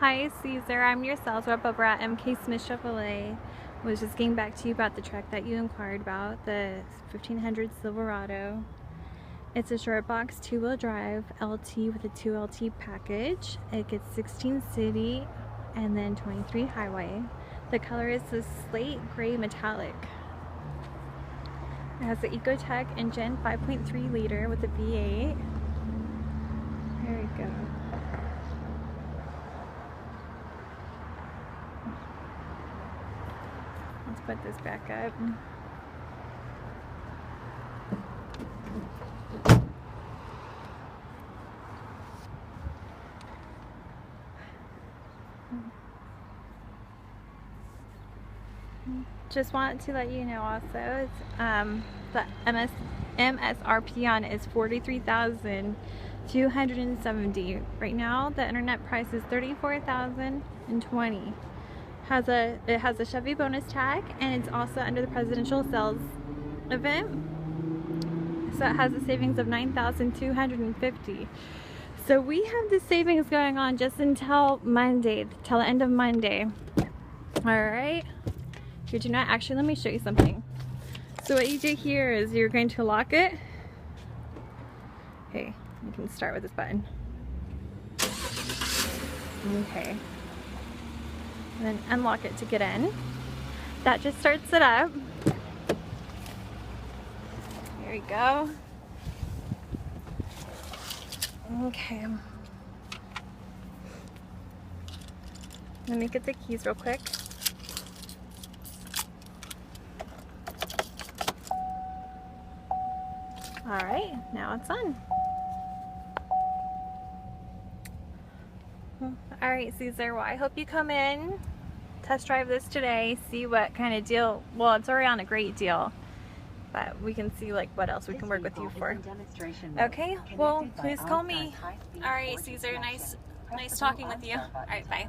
Hi Cesar, I'm your sales rep over at MK Smith Chevrolet. Was just getting back to you about the truck that you inquired about, the 1500 Silverado. It's a short box 2-wheel drive LT with a 2LT package. It gets 16 city and then 23 highway. The color is the slate gray metallic. It has the Ecotec engine, 5.3 liter with a V8. There we go. Let's put this back up. Just want to let you know also, it's, the MSRP on is $43,270. Right now, the internet price is $34,020. It has a Chevy bonus tag, and it's also under the presidential sales event. So it has a savings of $9,250. So we have the savings going on just until Monday, till the end of Monday. Alright. You do not actually, let me show you something. So what you do here is you're going to lock it. Okay, you can start with this button. Okay. And then unlock it to get in. That just starts it up. Here we go. Okay. Let me get the keys real quick. Alright, now it's on. Alright, Cesar, well, I hope you come in, test drive this today, see what kind of deal, well, it's already on a great deal, but we can see like what else we can work with you for. Okay, well, please call me. Alright, Cesar, nice talking with you. Alright, bye.